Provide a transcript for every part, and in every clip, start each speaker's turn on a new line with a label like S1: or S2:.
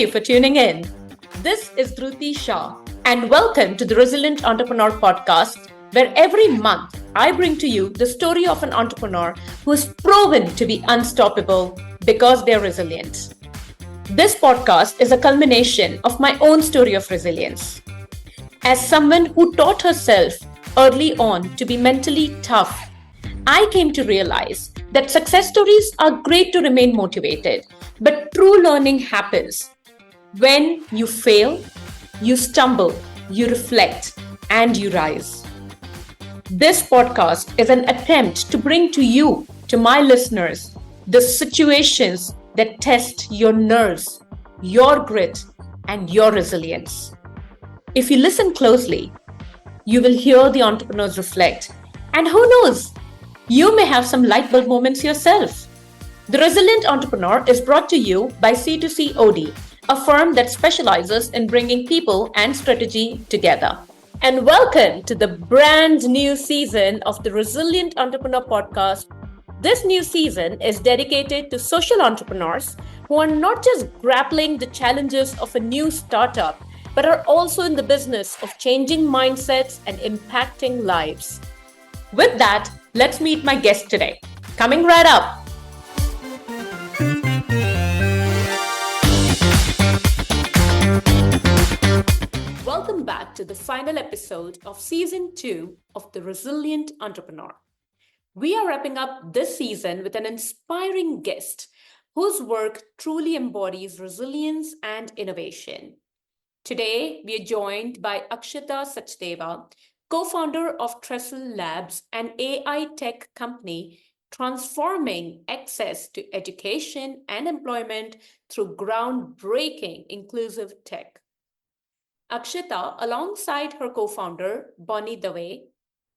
S1: you for tuning in. This is Dhruti Shah, and welcome to the Resilient Entrepreneur podcast, where every month I bring to you the story of an entrepreneur who is proven to be unstoppable because they're resilient. This podcast is a culmination of my own story of resilience. As someone who taught herself early on to be mentally tough, I came to realize that success stories are great to remain motivated, but true learning happens when you fail, you stumble, you reflect, and you rise. This podcast is an attempt to bring to you, to my listeners, the situations that test your nerves, your grit, and your resilience. If you listen closely, you will hear the entrepreneurs reflect. And who knows, you may have some light bulb moments yourself. The Resilient Entrepreneur is brought to you by C2C OD, a firm that specializes in bringing people and strategy together. And welcome to the brand new season of the Resilient Entrepreneur podcast. This new season is dedicated to social entrepreneurs who are not just grappling the challenges of a new startup, but are also in the business of changing mindsets and impacting lives. With that, let's meet my guest today. Coming right up. Welcome back to the final episode of Season 2 of The Resilient Entrepreneur. We are wrapping up this season with an inspiring guest whose work truly embodies resilience and innovation. Today, we are joined by Akshita Sachdeva, co-founder of Trestle Labs, an AI tech company transforming access to education and employment through groundbreaking inclusive tech. Akshita, alongside her co-founder, Bonnie Dave,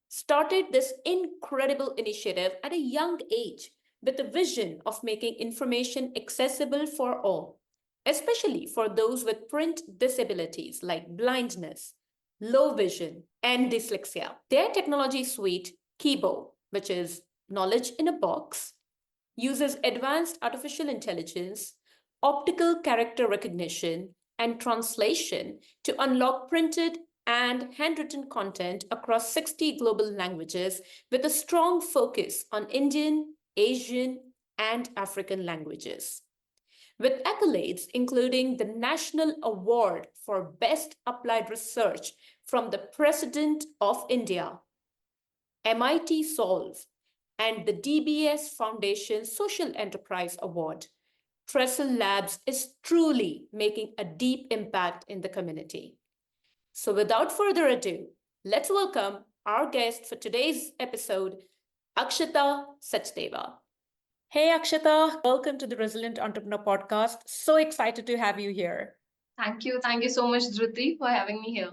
S1: started this incredible initiative at a young age with a vision of making information accessible for all, especially for those with print disabilities like blindness, low vision, and dyslexia. Their technology suite, Kibo, which is knowledge in a box, uses advanced artificial intelligence, optical character recognition, and translation to unlock printed and handwritten content across 60 global languages with a strong focus on Indian, Asian, and African languages. With accolades including the National Award for Best Applied Research from the President of India, MIT Solve, and the DBS Foundation Social Enterprise Award, Trestle Labs is truly making a deep impact in the community. So, without further ado, let's welcome our guest for today's episode, Akshita Sachdeva. Hey, Akshita, welcome to the Resilient Entrepreneur podcast. So excited to have you here.
S2: Thank you. Thank you so much, Dhruti, for having me here.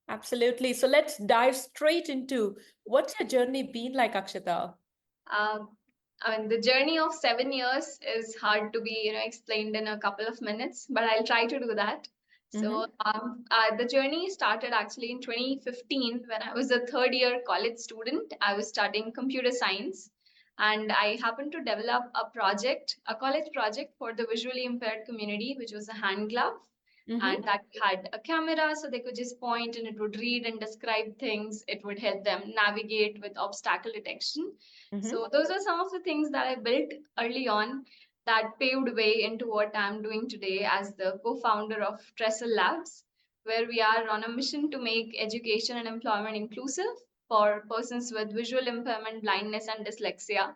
S1: Absolutely. So, let's dive straight into what's your journey been like, Akshita?
S2: Um, the journey of 7 years is hard to be, explained in a couple of minutes, but I'll try to do that. So, the journey started actually in 2015 when I was a third year college student. I was studying computer science, and I happened to develop a college project for the visually impaired community, which was a hand glove. And that had a camera so they could just point and it would read and describe things. It would help them navigate with obstacle detection. So those are some of the things that I built early on that paved way into what I'm doing today as the co-founder of Trestle Labs, where we are on a mission to make education and employment inclusive for persons with visual impairment, blindness, and dyslexia.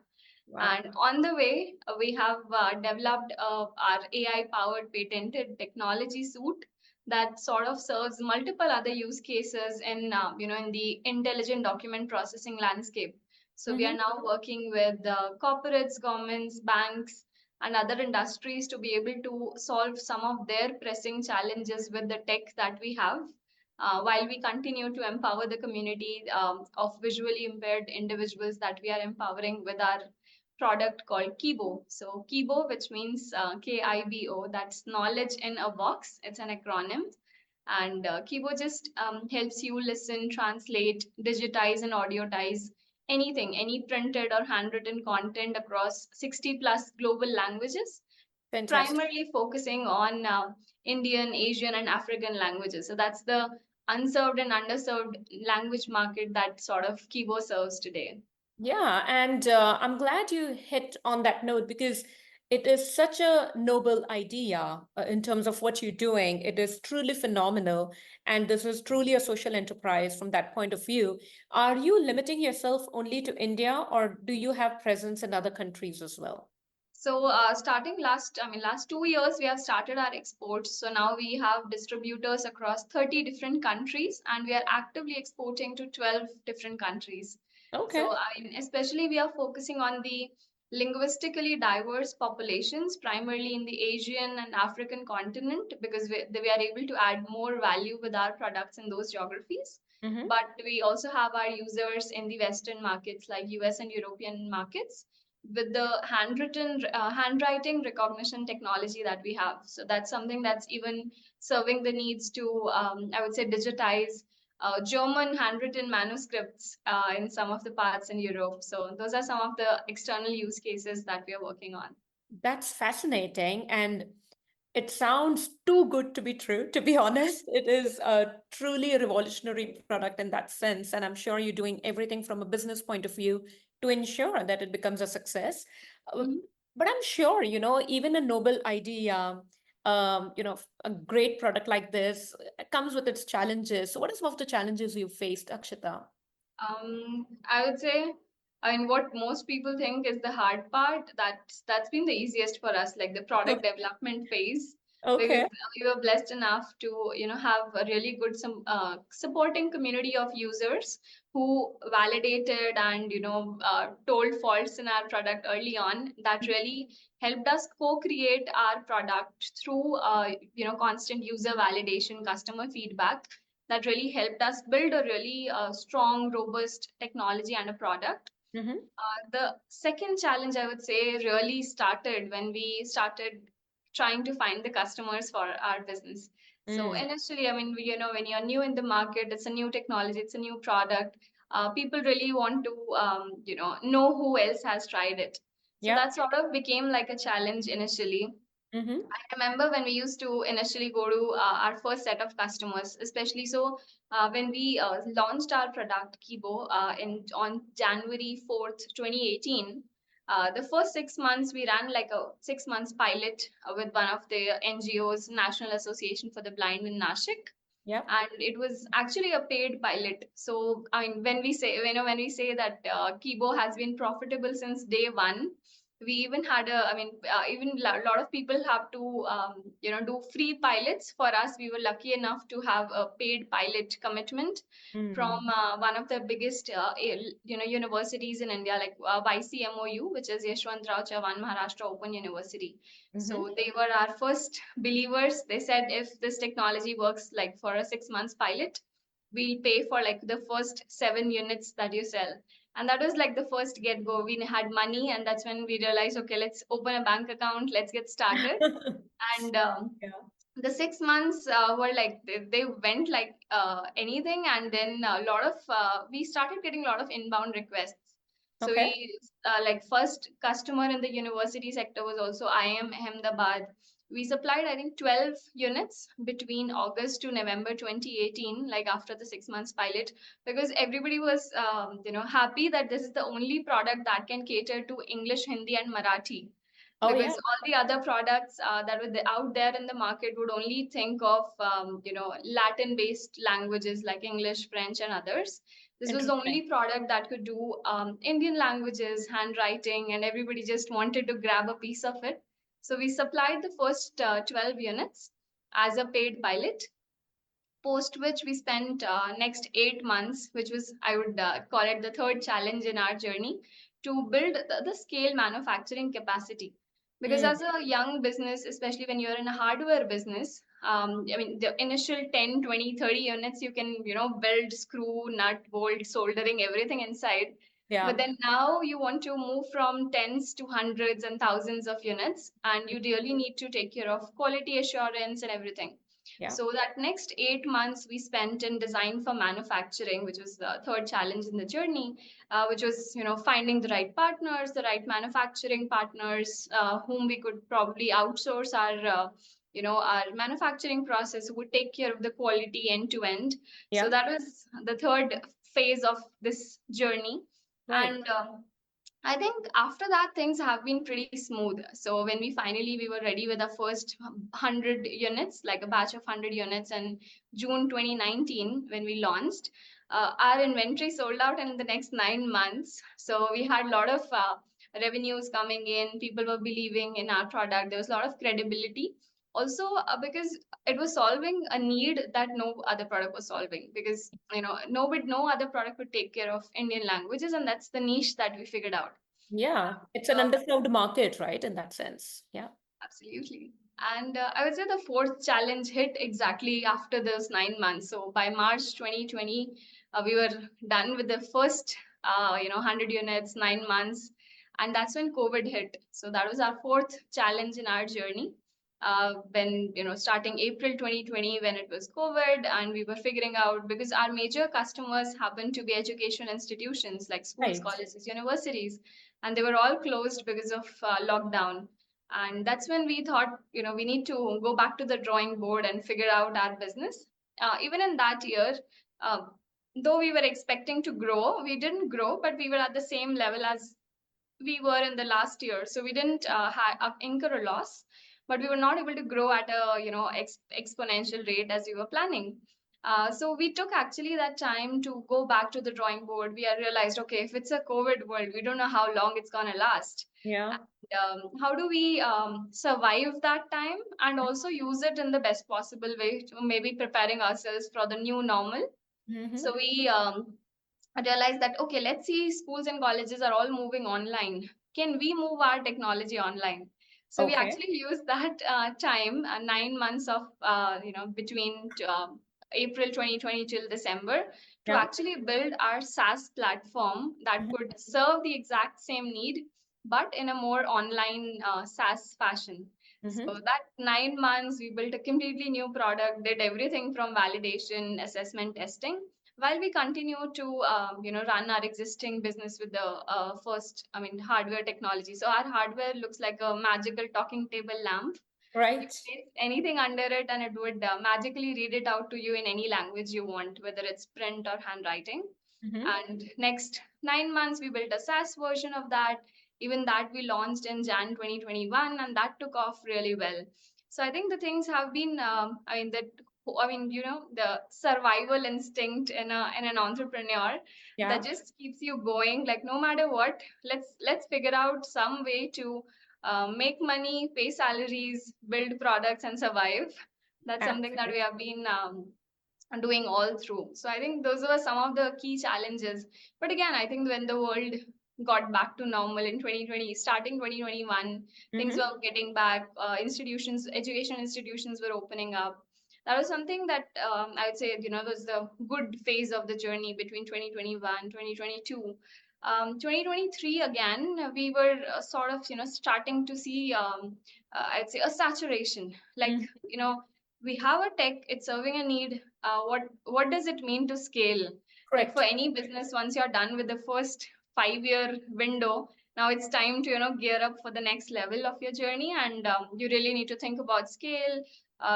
S1: Wow.
S2: And on the way, we have developed our AI-powered patented technology suite that sort of serves multiple other use cases in the intelligent document processing landscape. So we are now working with corporates, governments, banks, and other industries to be able to solve some of their pressing challenges with the tech that we have. While we continue to empower the community of visually impaired individuals that we are empowering with our product called Kibo. So Kibo, which means Kibo, that's knowledge in a box. It's an acronym. And Kibo just helps you listen, translate, digitize, and audiotize anything, any printed or handwritten content across 60 plus global languages
S1: Fantastic.
S2: primarily focusing on Indian, Asian, and African languages. So that's the unserved and underserved language market that sort of Kibo serves today.
S1: Yeah, and I'm glad you hit on that note because it is such a noble idea in terms of what you're doing. It is truly phenomenal, and this is truly a social enterprise from that point of view. Are you limiting yourself only to India, or do you have presence in other countries as well?
S2: So starting last 2 years, we have started our exports. So now we have distributors across 30 different countries, and we are actively exporting to 12 different countries. So
S1: Okay.
S2: especially we are focusing on the linguistically diverse populations, primarily in the Asian and African continent, because we are able to add more value with our products in those geographies.
S1: Mm-hmm.
S2: But we also have our users in the Western markets like US and European markets with the handwriting recognition technology that we have. So that's something that's even serving the needs to, I would say, digitize German handwritten manuscripts in some of the parts in Europe. So those are some of the external use cases that we are working on.
S1: That's fascinating. And it sounds too good to be true, to be honest. It is a truly a revolutionary product in that sense. And I'm sure you're doing everything from a business point of view to ensure that it becomes a success. Uh,
S2: Mhm.
S1: But I'm sure, even a noble idea, a great product like this comes with its challenges. So what are some of the challenges you faced, Akshita?
S2: I would say, I mean, what most people think is the hard part. That's been the easiest for us, like the product development phase, because
S1: Okay.
S2: we were blessed enough to, have a really good supporting community of users who validated and told faults in our product early on. That really helped us co-create our product through constant user validation, customer feedback that really helped us build a really strong, robust technology and a product.
S1: Mm-hmm.
S2: The second challenge, I would say, really started when we started trying to find the customers for our business. So
S1: Mm.
S2: initially, I mean, when you're new in the market, it's a new technology, it's a new product. People really want to, know who else has tried it. So
S1: Yep.
S2: that sort of became like a challenge initially.
S1: Mm-hmm.
S2: I remember when we used to initially go to our first set of customers, especially so when we launched our product Kibo in on January 4th, 2018. The first 6 months we ran like a 6 months pilot with one of the NGOs, National Association for the Blind in Nashik,
S1: Yep.
S2: and it was actually a paid pilot. So I mean, when we say that Kibo has been profitable since day one, we even had a, I mean, even a lot of people have to do free pilots. For us, we were lucky enough to have a paid pilot commitment
S1: Mm.
S2: from one of the biggest universities in India, like YCMOU, which is Yashwantrao Chavan Maharashtra Open University.
S1: Mm-hmm.
S2: So they were our first believers. They said if this technology works like for a 6 months pilot, we'll pay for like the first 7 units that you sell. And that was like the first get go. We had money, and that's when we realized, okay, let's open a bank account, let's get started. And
S1: Yeah.
S2: the 6 months were like they went like anything, and then a lot of we started getting a lot of inbound requests. So
S1: Okay.
S2: we like first customer in the university sector was also IIM Ahmedabad. We supplied I think 12 units between August to November 2018, like after the 6 months pilot, because everybody was happy that this is the only product that can cater to English, Hindi, and Marathi,
S1: Oh,
S2: because
S1: yeah.
S2: all the other products that were out there in the market would only think of Latin based languages like English, French, and others. This was the
S1: Interesting.
S2: only product that could do Indian languages, handwriting, and everybody just wanted to grab a piece of it. So we supplied the first 12 units as a paid pilot, post which we spent next 8 months, which was I would call it the third challenge in our journey, to build the scale manufacturing capacity. Because
S1: Mm.
S2: as a young business, especially when you're in a hardware business, I mean, the initial 10, 20, 30 units, you can, build screw, nut, bolt, soldering, everything inside. But
S1: Yeah.
S2: then now you want to move from tens to hundreds and thousands of units, and you really need to take care of quality assurance and everything.
S1: Yeah.
S2: So that next 8 months we spent in design for manufacturing, which was the third challenge in the journey, which was finding the right partners, the right manufacturing partners, whom we could probably outsource our manufacturing process, who would take care of the quality end to end. So
S1: Yeah.
S2: that was the third phase of this journey.
S1: Right.
S2: And I think after that, things have been pretty smooth. So when we were ready with our first 100 units, like a batch of 100 units in June 2019, when we launched, our inventory sold out in the next 9 months. So we had a lot of revenues coming in. People were believing in our product. There was a lot of credibility. Also, because it was solving a need that no other product was solving, because no other product could take care of Indian languages, and that's the niche that we figured out.
S1: Yeah. It's an
S2: uh,
S1: underserved market, right? In that sense. Yeah.
S2: Absolutely. And I would say the fourth challenge hit exactly after those 9 months. So by March 2020, we were done with the first 100 units, 9 months, and that's when COVID hit. So that was our fourth challenge in our journey. When starting April 2020, when it was COVID, and we were figuring out, because our major customers happened to be education institutions like schools,
S1: Right.
S2: colleges, universities, and they were all closed because of lockdown. And that's when we thought, we need to go back to the drawing board and figure out our business. Even in that year, uh, though we were expecting to grow, we didn't grow, but we were at the same level as we were in the last year. So we didn't incur a loss, but we were not able to grow at a exponential rate as we were planning. So we took actually that time to go back to the drawing board. We realized, okay, if it's a COVID world, we don't know how long it's gonna last.
S1: Yeah.
S2: And, how do we survive that time and also use it in the best possible way, to maybe preparing ourselves for the new normal?
S1: Mm-hmm.
S2: So we realized that, okay, let's see, schools and colleges are all moving online. Can we move our technology online? So we
S1: Okay.
S2: actually used that time, 9 months of between April 2020 till December, to
S1: Yeah.
S2: actually build our SaaS platform that
S1: Mm-hmm.
S2: could serve the exact same need, but in a more online SaaS fashion. So
S1: Mm-hmm.
S2: that 9 months, we built a completely new product, did everything from validation, assessment, testing, while we continue to run our existing business with the hardware technology. So our hardware looks like a magical talking table lamp. You
S1: Right.
S2: place anything under it and it would magically read it out to you in any language you want, whether it's print or handwriting.
S1: Mm-hmm.
S2: And next 9 months, we built a SaaS version of that. Even that we launched in Jan 2021, and that took off really well. So I think the things have been, the survival instinct in an entrepreneur that
S1: Yeah.
S2: just keeps you going. Like no matter what, let's figure out some way to make money, pay salaries, build products, and survive. That's something that we
S1: Absolutely.
S2: have been doing all through. So I think those were some of the key challenges. But again, I think when the world got back to normal in 2020, starting 2021, things
S1: Mm-hmm.
S2: were getting back. Education institutions were opening up. That was something that I would say, was the good phase of the journey between 2021, 2022. 2023 again, we were sort of, starting to see, I'd say, a saturation. Like,
S1: Mm-hmm.
S2: we have a tech, it's serving a need. What does it mean to scale? Like for
S1: Correct.
S2: any business, once you're done with the first 5 year window, now it's time to gear up for the next level of your journey, and you really need to think about scale,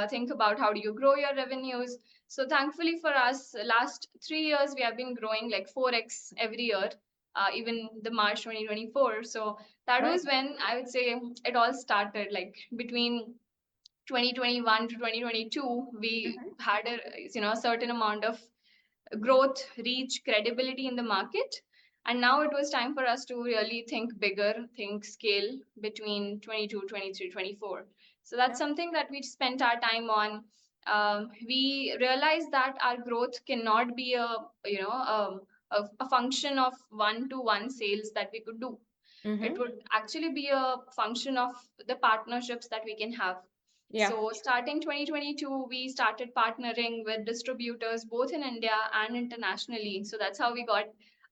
S2: think about how do you grow your revenues. So thankfully for us, last 3 years we have been growing like 4x every year. Even the March 2024. So that
S1: Right.
S2: was when I would say it all started. Like between 2021 to 2022, we
S1: Mm-hmm.
S2: had a certain amount of growth, reach, credibility in the market. And now it was time for us to really think bigger, think scale between 22, 23, 24. So that's
S1: Yeah.
S2: something that we spent our time on. We realized that our growth cannot be a function of one-to-one sales that we could do. It
S1: Mm-hmm.
S2: would actually be a function of the partnerships that we can have.
S1: Yeah.
S2: So starting 2022, we started partnering with distributors both in India and internationally. So that's how we got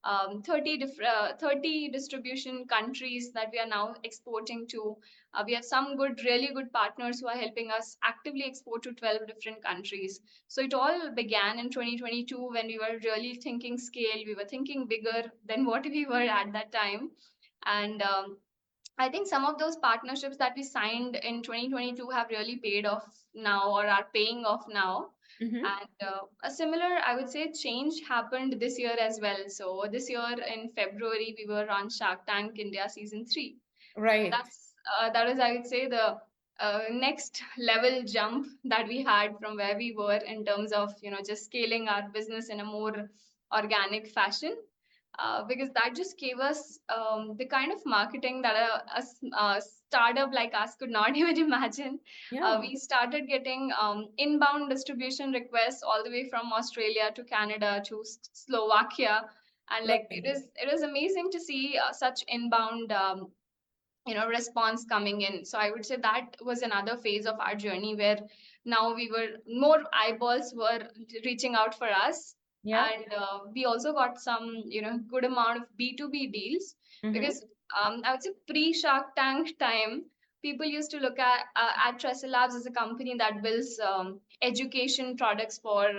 S2: 30 distribution countries that we are now exporting to. We have some really good partners who are helping us actively export to 12 different countries. So it all began in 2022 when we were really thinking scale. We were thinking bigger than what we were at that time. And I think some of those partnerships that we signed in 2022 have really paid off now or are paying off now.
S1: Mm-hmm.
S2: And a similar, I would say, change happened this year as well. So this year in February, we were on Shark Tank India season 3. So
S1: Right.
S2: that is, I would say, the next level jump that we had from where we were in terms of just scaling our business in a more organic fashion. Because that just gave us the kind of marketing that a startup like us could not even imagine.
S1: Yeah.
S2: We started getting inbound distribution requests all the way from Australia to Canada to Slovakia, and like
S1: Lovely.
S2: it is amazing to see such inbound response coming in. So I would say that was another phase of our journey where now we were more eyeballs were reaching out for us.
S1: Yeah.
S2: And we also got some good amount of B2B deals.
S1: Mm-hmm.
S2: Because I would say pre Shark Tank time, people used to look at Trestle Labs as a company that builds education products for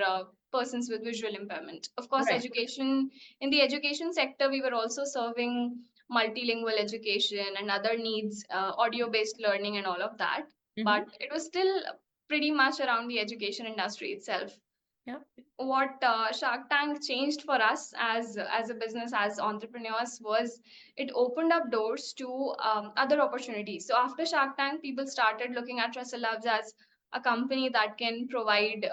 S2: persons with visual impairment. Of course,
S1: Right.
S2: education in the education sector, we were also serving multilingual education and other needs, audio based learning, and all of that.
S1: Mm-hmm.
S2: But it was still pretty much around the education industry itself.
S1: Yeah.
S2: What Shark Tank changed for us as a business, as entrepreneurs, was it opened up doors to other opportunities. So after Shark Tank, people started looking at Trestle Labs as a company that can provide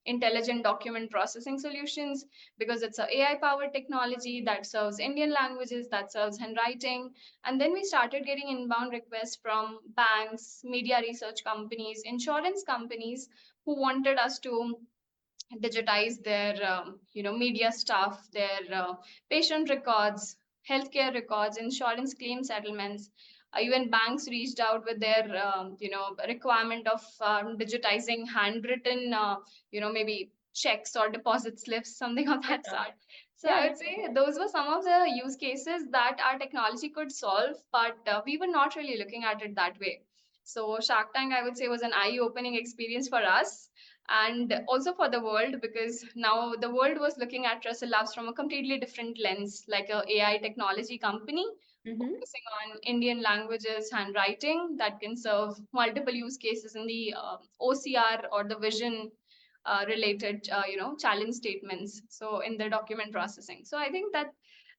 S2: intelligent document processing solutions, because it's a AI powered technology that serves Indian languages, that serves handwriting. And then we started getting inbound requests from banks, media research companies, insurance companies, who wanted us to digitize their media stuff, their patient records, healthcare records, insurance claim settlements. Even banks reached out with their requirement of digitizing handwritten maybe checks or deposit slips, something of that
S1: Yeah.
S2: sort. So
S1: Yeah.
S2: I
S1: Yeah.
S2: would say those were some of the use cases that our technology could solve, but we were not really looking at it that way. So Shark Tank, I would say, was an eye-opening experience for us and also for the world, because now the world was looking at Trestle Labs from a completely different lens, like a AI technology company
S1: Mm-hmm.
S2: focusing on Indian languages, handwriting that can serve multiple use cases in the OCR or the vision related, challenge statements. So in the document processing. So I think that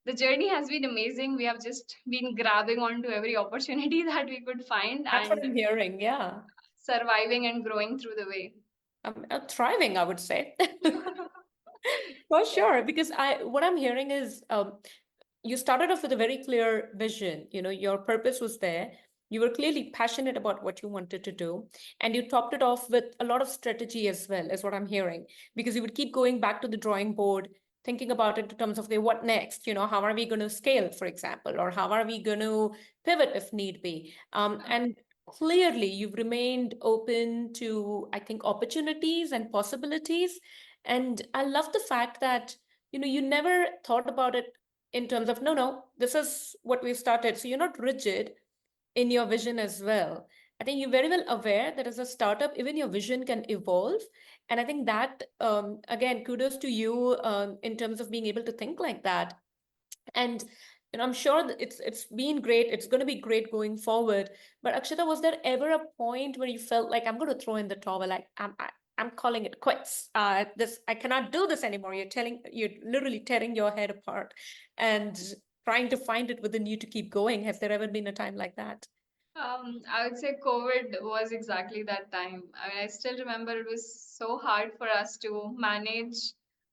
S2: the journey has been amazing. We have just been grabbing onto every opportunity that we could find
S1: That's what
S2: and
S1: I'm hearing. Yeah.
S2: surviving and growing through the way.
S1: I'm thriving, I would say. For sure, because what I'm hearing is you started off with a very clear vision. Your purpose was there. You were clearly passionate about what you wanted to do, and you topped it off with a lot of strategy as well, is what I'm hearing. Because you would keep going back to the drawing board, thinking about it in terms of the what next. How are we going to scale, for example, or how are we going to pivot if need be? And clearly, you've remained open to, I think, opportunities and possibilities. And I love the fact that you never thought about it in terms of, no, no, this is what we started. So you're not rigid in your vision as well. I think you're very well aware that as a startup, even your vision can evolve. And I think that, again, kudos to you in terms of being able to think like that. And I'm sure that it's been great. It's going to be great going forward. But Akshita, was there ever a point where you felt like I'm going to throw in the towel, like I'm calling it quits? This I cannot do this anymore. You're literally tearing your head apart, and trying to find it within you to keep going. Has there ever been a time like that?
S2: I would say COVID was exactly that time. I mean, I still remember it was so hard for us to manage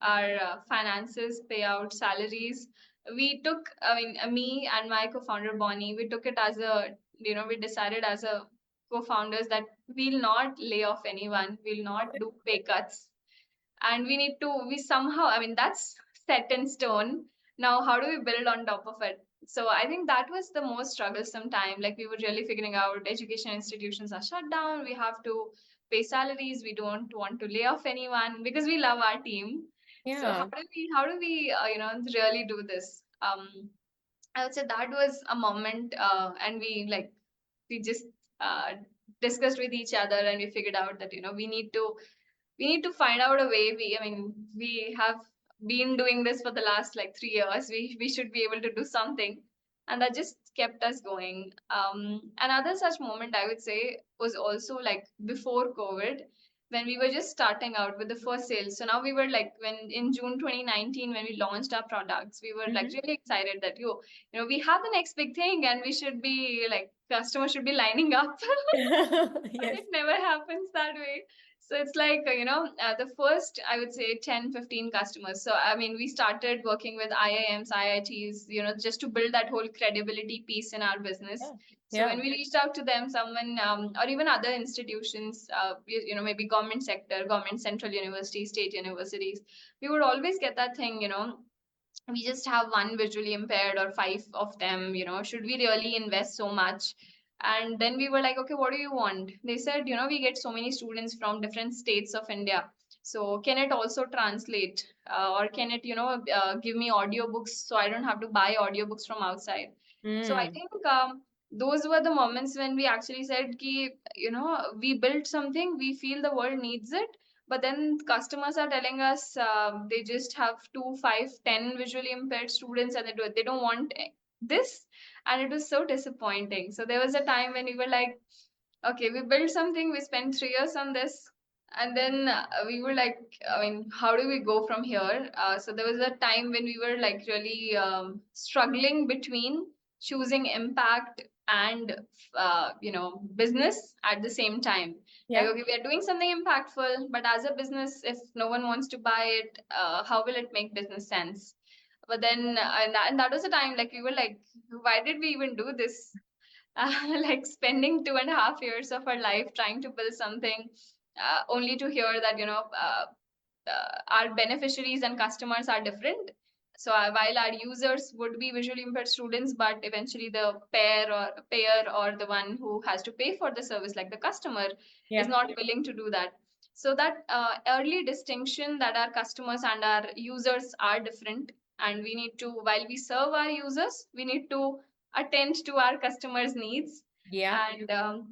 S2: our finances, pay out salaries. We took, I mean, me and my co-founder Bonnie, we took it as we decided as a co-founders that we'll not lay off anyone, we'll not do pay cuts, and we somehow, I mean, that's set in stone. Now how do we build on top of it? So I think that was the most troublesome time. Like, we were really figuring out education institutions are shut down, we have to pay salaries, we don't want to lay off anyone because we love our team. So
S1: Yeah.
S2: how do we really do this? I would say that was a moment, and we just discussed with each other, and we figured out that we need to find out a way. I mean, we have been doing this for the last like 3 years. We should be able to do something, and that just kept us going. Another such moment I would say was also like before COVID, when we were just starting out with the first sales. So now we were like, when in June 2019, when we launched our products, we were like
S1: Mm-hmm.
S2: really excited that we have the next big thing, and we should be like, customers should be lining up. But
S1: Yes.
S2: it never happens that way. So it's like, the first, I would say 10, 15 customers. So, I mean, we started working with IIMs, IITs, just to build that whole credibility piece in our business.
S1: Yeah.
S2: So
S1: Yeah.
S2: when we reached out to them, someone, or even other institutions, maybe government sector, government central universities, state universities, we would always get that thing, we just have one visually impaired or five of them, should we really invest so much? And then we were like, okay, what do you want? They said, we get so many students from different states of India, so can it also translate, or can it give me audiobooks so I don't have to buy audiobooks from outside? So I
S1: Mm.
S2: think those were the moments when we actually said ki, we built something, we feel the world needs it, but then customers are telling us they just have 2, 5, 10 visually impaired students, and they don't want this. And it was so disappointing. So there was a time when we were like, okay, we built something, we spent 3 years on this, and then we were like, I mean, how do we go from here? So there was a time when we were like really struggling between choosing impact and business at the same time. Like,
S1: Yeah.
S2: okay, we are doing something impactful, but as a business, if no one wants to buy it, how will it make business sense? But then, and that was the time, like we were like, why did we even do this? Like spending 2.5 years of our life trying to build something, only to hear that our beneficiaries and customers are different. So while our users would be visually impaired students, but eventually the payer or the one who has to pay for the service, like the customer, is
S1: Yeah.
S2: not willing to do that. So that early distinction that our customers and our users are different, and we need to, while we serve our users, we need to attend to our customers' needs.
S1: Yeah.
S2: And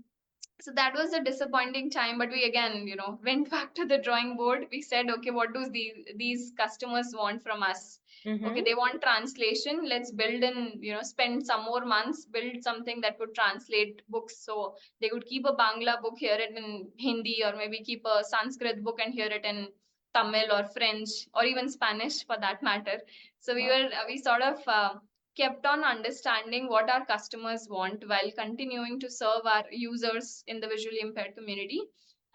S2: so that was a disappointing time, but we again went back to the drawing board. We said, okay, what do these customers want from us? Okay,
S1: Mm-hmm.
S2: they want translation. Let's build and spend some more months, build something that could translate books, so they could keep a Bangla book, hear it in Hindi, or maybe keep a Sanskrit book and hear it in Tamil or French or even Spanish for that matter. So
S1: Wow.
S2: we sort of kept on understanding what our customers want while continuing to serve our users in the visually impaired community.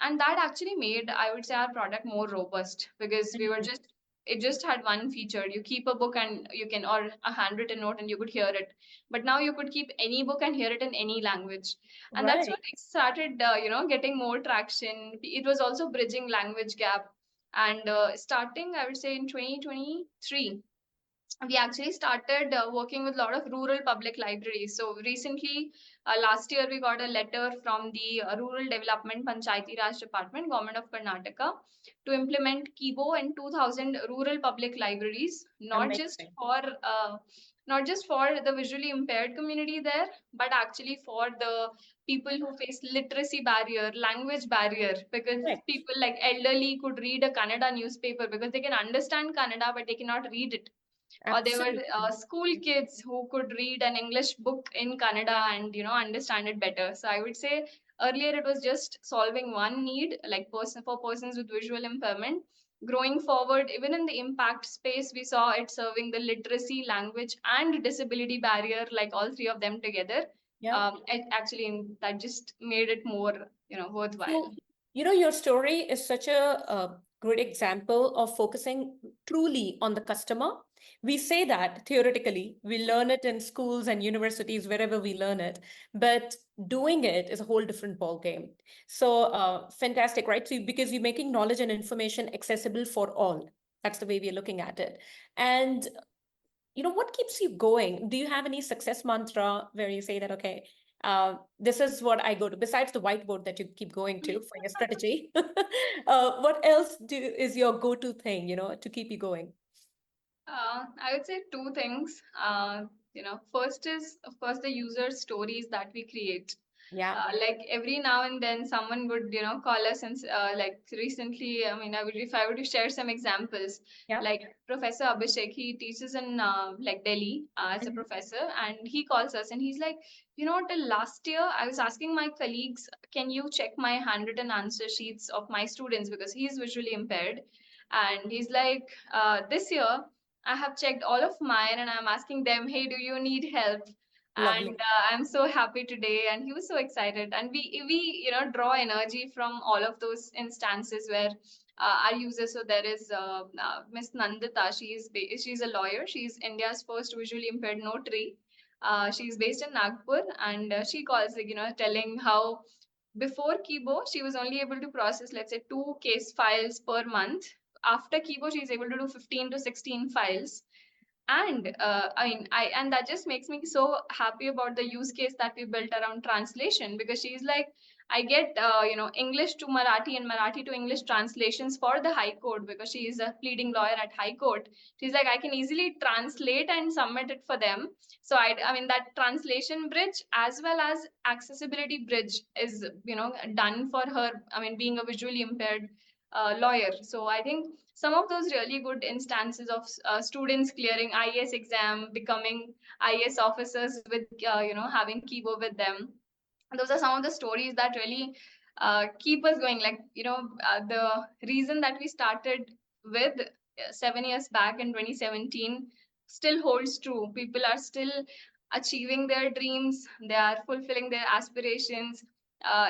S2: And that actually made, I would say, our product more robust, because we were
S1: Mhm.
S2: just, it just had one feature. You keep a book and you can, or a handwritten note, and you could hear it. But now you could keep any book and hear it in any language. And that's
S1: Right.
S2: what it started, getting more traction. It was also bridging language gap. And starting, I would say, in 2023, we actually started working with a lot of rural public libraries. So recently, last year, we got a letter from the Rural Development Panchayati Raj Department, Government of Karnataka, to implement Kibo in 2,000 rural public libraries,
S1: Amazing.
S2: not just for the visually impaired community there, but actually for the people who face literacy barrier, language barrier, because
S1: Right.
S2: people like elderly could read a Kannada newspaper because they can understand Kannada, but they cannot read it. Or there were
S1: Absolutely.
S2: school kids who could read an English book in Kannada and understand it better. So I would say earlier it was just solving one need, like for persons with visual impairment. Growing forward, even in the impact space, we saw it serving the literacy, language, and disability barrier, like all three of them together.
S1: Yeah.
S2: That just made it more
S1: So,
S2: worthwhile.
S1: your story is such a great example of focusing truly on the customer. We say that theoretically, we learn it in schools and universities, wherever we learn it, but doing it is a whole different ball game. So, fantastic, right? So, because you're making knowledge and information accessible for all. That's the way we're looking at it. And what keeps you going? Do you have any success mantra where you say that, okay, This is what I go to. Besides the whiteboard that you keep going to for your strategy, what else is your go-to thing, to keep you going?
S2: I would say two things. First is, of course, the user stories that we create.
S1: Yeah.
S2: Like every now and then, someone would, call us and like recently, if I were to share some examples,
S1: Yeah.
S2: like Professor Abhishek, he teaches in like Delhi as a
S1: Mhm.
S2: professor, and he calls us and he's like, till last year, I was asking my colleagues, can you check my handwritten answer sheets of my students because he's visually impaired, and he's like, this year. I have checked all of mine and I'm asking them, hey, do you need help?
S1: Lovely.
S2: And I'm so happy today. And he was so excited. And we draw energy from all of those instances where our users. So there is Miss Nandita. She's a lawyer. She's India's first visually impaired notary. She's based in Nagpur, and she calls, telling how before Kibo, she was only able to process, let's say, 2 case files per month. After Kibo, she's able to do 15 to 16 files. And and that just makes me so happy about the use case that we built around translation, because she's like, I get English to Marathi and Marathi to English translations for the High Court, because she is a pleading lawyer at High Court. She's like, I can easily translate and submit it for them. So I mean that translation bridge as well as accessibility bridge is done for her. I mean, being a visually impaired lawyer. So I think some of those really good instances of students clearing IAS exam, becoming IAS officers with having Kibo with them. Those are some of the stories that really keep us going. Like the reason that we started with 7 years back in 2017 still holds true. People are still achieving their dreams. They are fulfilling their aspirations.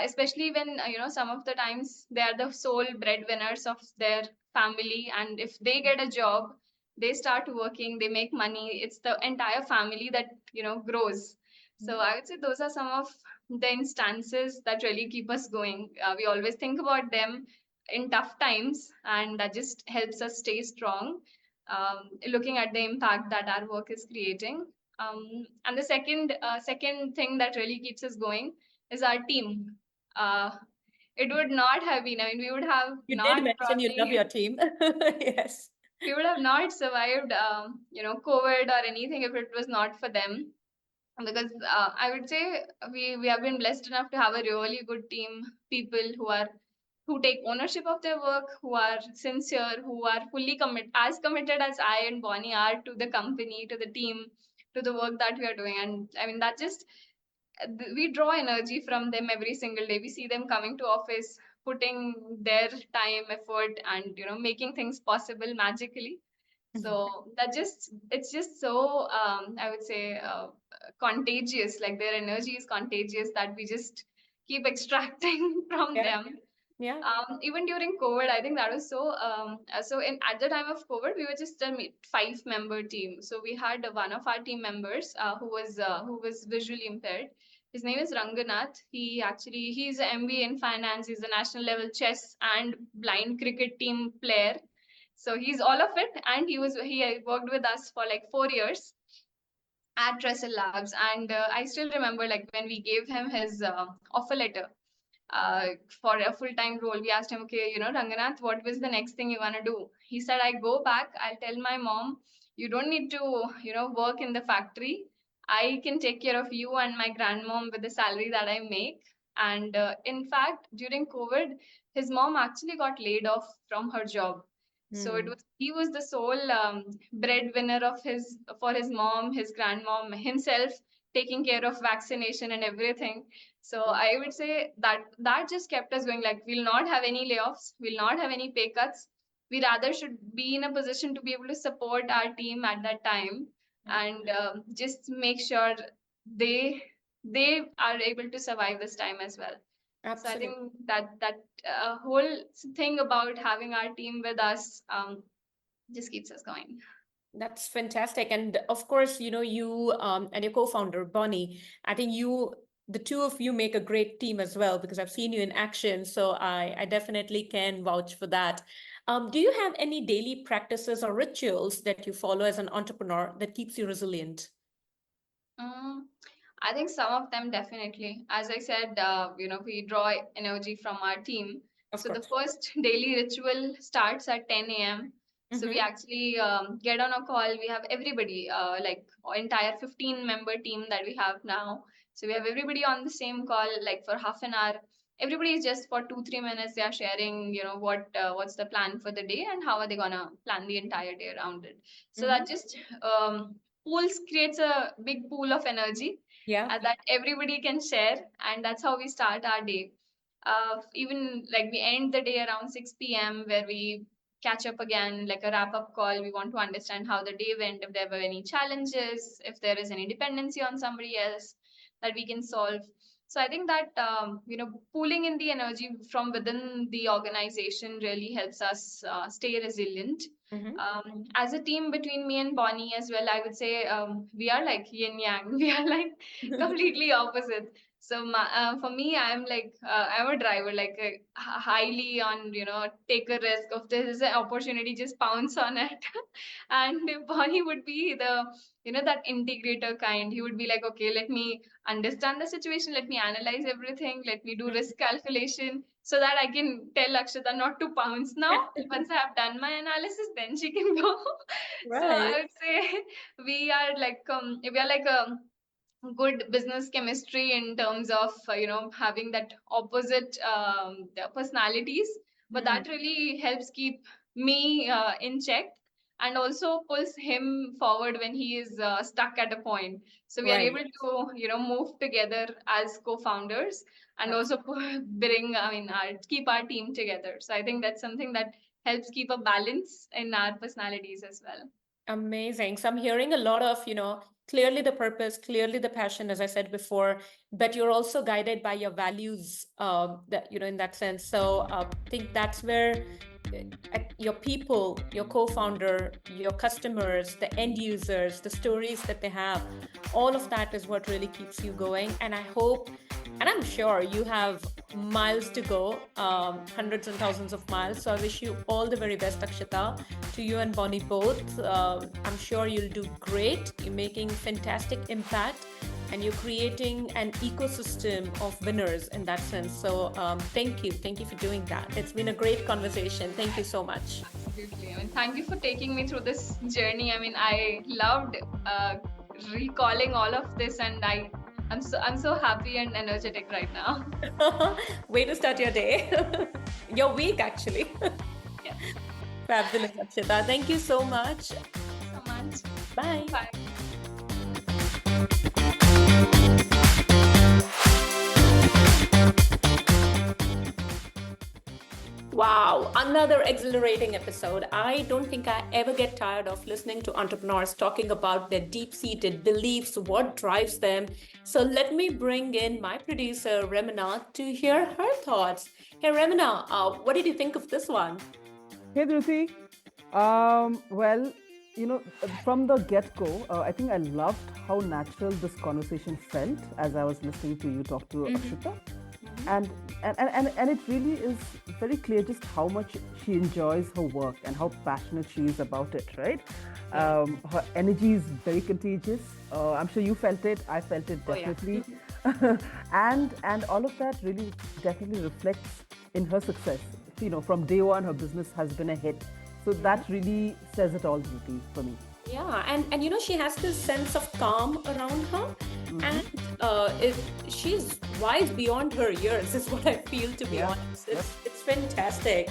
S2: Especially when some of the times they are the sole breadwinners of their family, and if they get a job, they start working, they make money, it's the entire family that grows. So I would say those are some of the instances that really keep us going. We always think about them in tough times, and that just helps us stay strong, looking at the impact that our work is creating. And the second thing that really keeps us going is our team. uh, it would not have been, I mean, we would have
S1: You did
S2: not
S1: mention you love
S2: probably
S1: your team. Yes.
S2: we would have not survived COVID or anything if it was not for them. Because I would say we have been blessed enough to have a really good team, people who take ownership of their work, who are sincere, who are fully committed as I and Bonnie are to the company, to the team, to the work that we are doing. And I mean, that just we draw energy from them every single day. We see them coming to office, putting their time, effort, and making things possible magically.
S1: Mhm.
S2: So that just it's just so I would say contagious. Like their energy is contagious that we just keep extracting from
S1: Yeah.
S2: them.
S1: Yeah.
S2: Even during COVID, I think that was so. So in at the time of COVID, we were just a 5-member team. So we had one of our team members who was visually impaired. His name is Ranganath. He's an MBA in finance. He's a national level chess and blind cricket team player. So he's all of it, and he worked with us for like 4 years at Trestle Labs. And I still remember, like, when we gave him his offer letter uh, for a full-time role, we asked him, okay, Ranganath, what was the next thing you want to do? He said, I go back, I'll tell my mom, you don't need to, work in the factory. I can take care of you and my grandmom with the salary that I make. And in fact, during COVID, his mom actually got laid off from her job. So
S1: Hmm.
S2: he was the sole breadwinner of his for his mom, his grandmom, himself, taking care of vaccination and everything. So I would say that just kept us going. Like, we'll not have any layoffs, we'll not have any pay cuts. We rather should be in a position to be able to support our team at that time,
S1: Yeah.
S2: and just make sure they they are able to survive this time as well. So I
S1: Absolutely.
S2: think that whole thing about having our team with us just keeps us going.
S1: That's fantastic. And of course, you and your co-founder, Bonnie, I think the two of you make a great team as well because I've seen you in action. So I definitely can vouch for that. Do you have any daily practices or rituals that you follow as an entrepreneur that keeps you resilient?
S2: Mm. I think some of them definitely. As I said, we draw energy from our team.
S1: Of
S2: So the
S1: course.
S2: first daily ritual starts at 10 a.m. So we
S1: Mm-hmm.
S2: actually get on a call. We have everybody, like entire 15-member team that we have now. So we have everybody on the same call, like for half an hour. Everybody is just for 2-3 minutes. They are sharing, what's the plan for the day and how are they gonna plan the entire day around it. So
S1: Mm-hmm.
S2: that just pools creates a big pool of energy
S1: Yeah.
S2: that everybody can share, and that's how we start our day. Even like we end the day around 6 p.m. where we catch up again, like a wrap up call. We want to understand how the day went, if there were any challenges, if there is any dependency on somebody else that we can solve. So I think that pooling in the energy from within the organization really helps us stay resilient.
S1: Mm-hmm.
S2: As a team between me and Bonnie as well, I would say we are like yin yang. We are like completely opposite. So for me, I'm a driver, like highly on take a risk. If there is an opportunity, just pounce on it. And Bonnie would be the that integrator kind. He would be like, okay, let me understand the situation, let me analyze everything, let me do risk calculation so that I can tell Akshita not to pounce now. Once I have done my analysis, then she can go. So
S1: Right.
S2: I would say we are like a good business chemistry in terms of having that opposite the personalities, but
S1: Mm.
S2: that really helps keep me in check and also pulls him forward when he is stuck at a point. So we are
S1: Right.
S2: able to move together as co-founders and also bring keep our team together. So I think that's something that helps keep a balance in our personalities as well.
S1: Amazing. So I'm hearing a lot of, clearly the purpose, clearly the passion, as I said before, but you're also guided by your values, that, in that sense. So I think that's where your people, your co-founder, your customers, the end users, the stories that they have, all of that is what really keeps you going. And I hope, and I'm sure you have miles to go, hundreds and thousands of miles. So I wish you all the very best, Akshita, to you and Bonnie both. I'm sure you'll do great. You're making fantastic impact and you're creating an ecosystem of winners in that sense. So thank you. Thank you for doing that. It's been a great conversation. Thank you so much.
S2: Absolutely. I mean, thank you for taking me through this journey. I mean, I loved recalling all of this, and I'm so happy and energetic right now.
S1: Way to start your day. Your week, actually.
S2: Yes.
S1: Fabulous, Akshita. Thank you so much.
S2: Thank you so much.
S1: Bye.
S2: Bye.
S1: Wow, another exhilarating episode. I don't think I ever get tired of listening to entrepreneurs talking about their deep seated beliefs, what drives them. So let me bring in my producer, Remina, to hear her thoughts. Hey, Remina, what did you think of this one?
S3: Hey, Dhruti. Well, from the get-go, I think I loved how natural this conversation felt as I was listening to you talk to
S1: Mm-hmm.
S3: Akshita.
S1: Mm-hmm.
S3: And it really is very clear just how much she enjoys her work and how passionate she is about it, right?
S1: Yeah.
S3: Her energy is very contagious. I'm sure you felt it. I felt it
S1: Oh, yeah.
S3: definitely. And all of that really definitely reflects in her success. From day one, her business has been a hit. So that really says it all, Dhruti, for me.
S1: Yeah, and she has this sense of calm around her,
S3: Mm-hmm.
S1: and she's wise beyond her years, is what I feel. To be
S3: Yeah.
S1: honest,
S3: Yep.
S1: it's fantastic.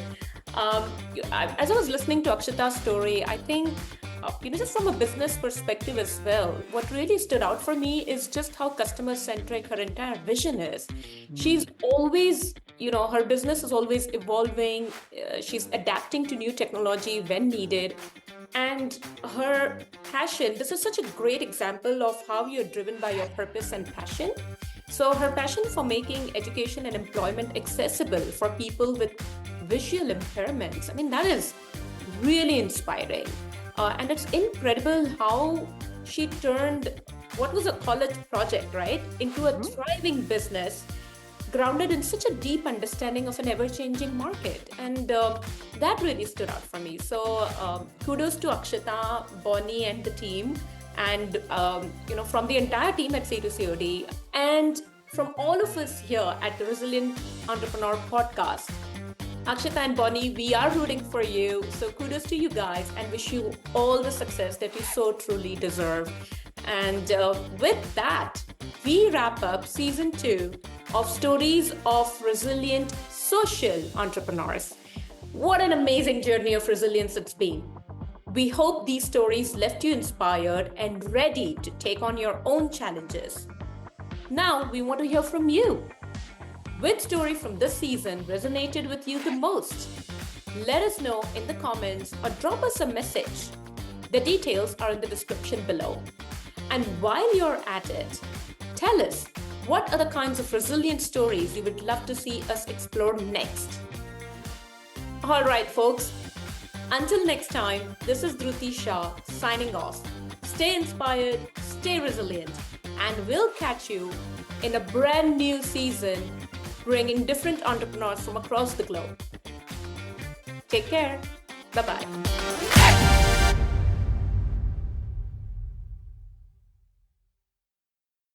S1: As I was listening to Akshita's story, I think just from a business perspective as well, what really stood out for me is just how customer centric her entire vision is.
S3: Mm.
S1: She's always, her business is always evolving. She's adapting to new technology when needed, and her passion, this is such a great example of how you're driven by your purpose and passion. So her passion for making education and employment accessible for people with visual impairments, I mean, that is really inspiring. And it's incredible how she turned what was a college project, right, into a
S3: Mhm.
S1: thriving business grounded in such a deep understanding of an ever-changing market. And that really stood out for me. So kudos to Akshita, Bonnie, and the team. and from the entire team at C2COD, and from all of us here at the Resilient Entrepreneur podcast. Akshita and Bonnie, we are rooting for you. So kudos to you guys and wish you all the success that you so truly deserve. And with that, we wrap up season 2 of Stories of Resilient Social Entrepreneurs. What an amazing journey of resilience it's been. We hope these stories left you inspired and ready to take on your own challenges. Now we want to hear from you. Which story from this season resonated with you the most? Let us know in the comments or drop us a message. The details are in the description below. And while you're at it, tell us what other kinds of resilient stories you would love to see us explore next. All right, folks. Until next time, this is Dhruti Shah signing off. Stay inspired, stay resilient, and we'll catch you in a brand new season bringing different entrepreneurs from across the globe. Take care. Bye-bye.